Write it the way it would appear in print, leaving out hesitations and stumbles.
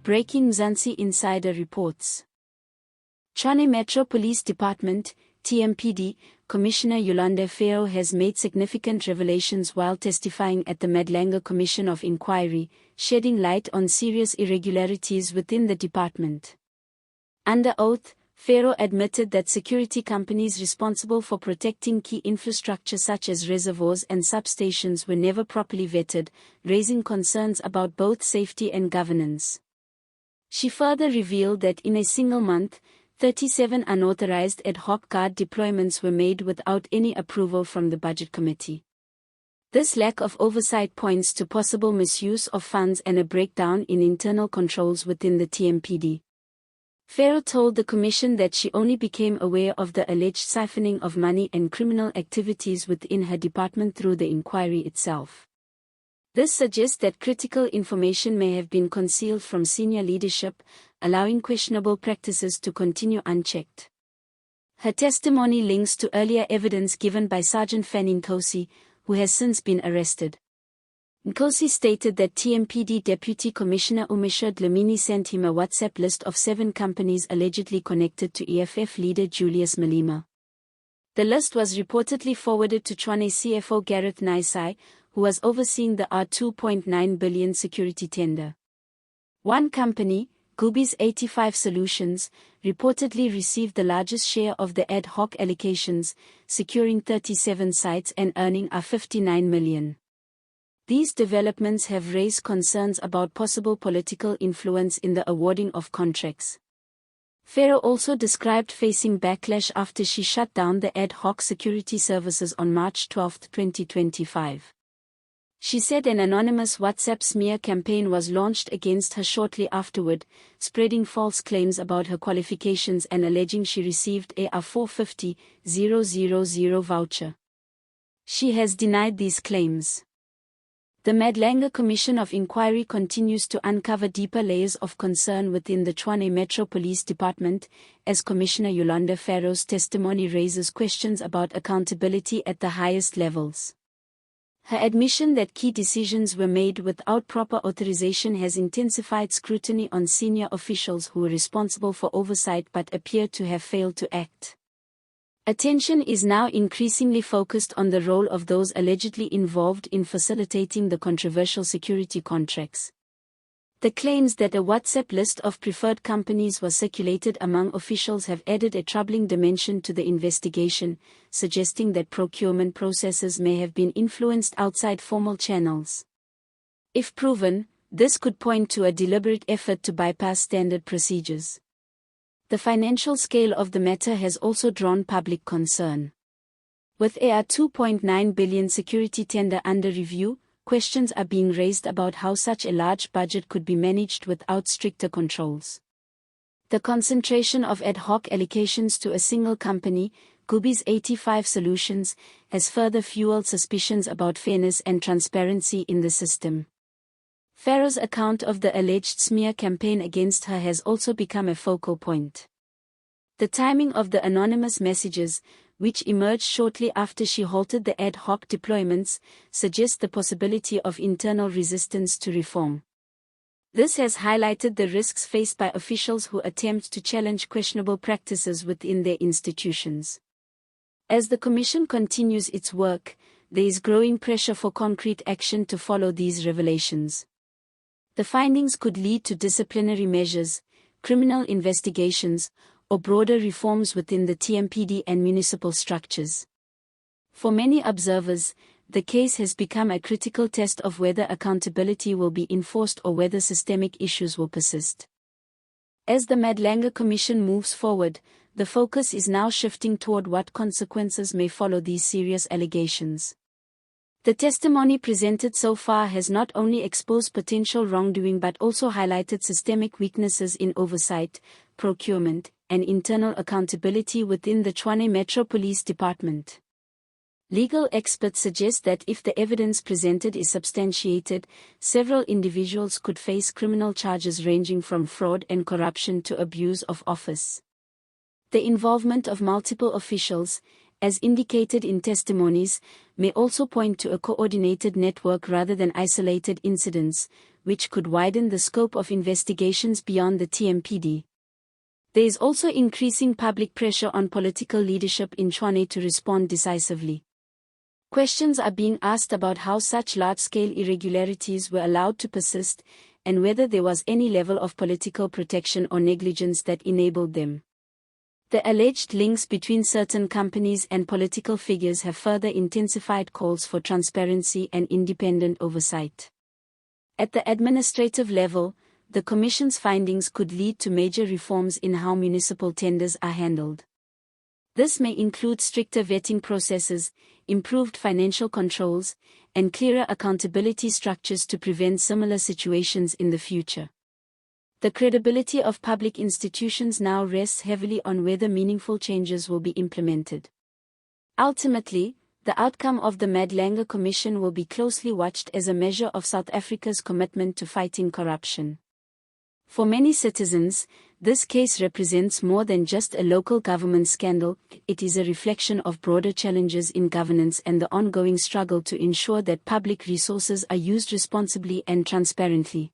Breaking Mzansi Insider reports. Tshwane Metro Police Department, TMPD, Commissioner Yolanda Faro has made significant revelations while testifying at the Madlanga Commission of Inquiry, shedding light on serious irregularities within the department. Under oath, Faro admitted that security companies responsible for protecting key infrastructure such as reservoirs and substations were never properly vetted, raising concerns about both safety and governance. She further revealed that in a single month, 37 unauthorized ad hoc guard deployments were made without any approval from the Budget Committee. This lack of oversight points to possible misuse of funds and a breakdown in internal controls within the TMPD. Faro told the Commission that she only became aware of the alleged siphoning of money and criminal activities within her department through the inquiry itself. This suggests that critical information may have been concealed from senior leadership, allowing questionable practices to continue unchecked. Her testimony links to earlier evidence given by Sergeant Fanny Nkosi, who has since been arrested. Nkosi stated that TMPD Deputy Commissioner Umeshod Dlamini sent him a WhatsApp list of 7 companies allegedly connected to EFF leader Julius Malema. The list was reportedly forwarded to Tshwane CFO Gareth Naisai, who was overseeing the R2.9 billion security tender. One company, Gubis 85 Solutions, reportedly received the largest share of the ad hoc allocations, securing 37 sites and earning R59 million. These developments have raised concerns about possible political influence in the awarding of contracts. Faro also described facing backlash after she shut down the ad hoc security services on March 12, 2025. She said an anonymous WhatsApp smear campaign was launched against her shortly afterward, spreading false claims about her qualifications and alleging she received a R450,000 voucher. She has denied these claims. The Madlanga Commission of Inquiry continues to uncover deeper layers of concern within the Tshwane Metro Police Department, as Commissioner Yolanda Faro's testimony raises questions about accountability at the highest levels. Her admission that key decisions were made without proper authorization has intensified scrutiny on senior officials who were responsible for oversight but appear to have failed to act. Attention is now increasingly focused on the role of those allegedly involved in facilitating the controversial security contracts. The claims that a WhatsApp list of preferred companies was circulated among officials have added a troubling dimension to the investigation, suggesting that procurement processes may have been influenced outside formal channels. If proven, this could point to a deliberate effort to bypass standard procedures. The financial scale of the matter has also drawn public concern. With a R2.9 billion security tender under review, questions are being raised about how such a large budget could be managed without stricter controls. The concentration of ad hoc allocations to a single company, Gubis 85 Solutions, has further fueled suspicions about fairness and transparency in the system. Faro's account of the alleged smear campaign against her has also become a focal point. The timing of the anonymous messages, which emerged shortly after she halted the ad hoc deployments, suggests the possibility of internal resistance to reform. This has highlighted the risks faced by officials who attempt to challenge questionable practices within their institutions. As the Commission continues its work, there is growing pressure for concrete action to follow these revelations. The findings could lead to disciplinary measures, criminal investigations, or broader reforms within the TMPD and municipal structures. For many observers, the case has become a critical test of whether accountability will be enforced or whether systemic issues will persist. As the Madlanga Commission moves forward, the focus is now shifting toward what consequences may follow these serious allegations. The testimony presented so far has not only exposed potential wrongdoing but also highlighted systemic weaknesses in oversight, procurement, and internal accountability within the Tshwane Metro Police Department. Legal experts suggest that if the evidence presented is substantiated, several individuals could face criminal charges ranging from fraud and corruption to abuse of office. The involvement of multiple officials, as indicated in testimonies, may also point to a coordinated network rather than isolated incidents, which could widen the scope of investigations beyond the TMPD. There is also increasing public pressure on political leadership in Tshwane to respond decisively. Questions are being asked about how such large-scale irregularities were allowed to persist, and whether there was any level of political protection or negligence that enabled them. The alleged links between certain companies and political figures have further intensified calls for transparency and independent oversight. At the administrative level, the Commission's findings could lead to major reforms in how municipal tenders are handled. This may include stricter vetting processes, improved financial controls, and clearer accountability structures to prevent similar situations in the future. The credibility of public institutions now rests heavily on whether meaningful changes will be implemented. Ultimately, the outcome of the Madlanga Commission will be closely watched as a measure of South Africa's commitment to fighting corruption. For many citizens, this case represents more than just a local government scandal. It is a reflection of broader challenges in governance and the ongoing struggle to ensure that public resources are used responsibly and transparently.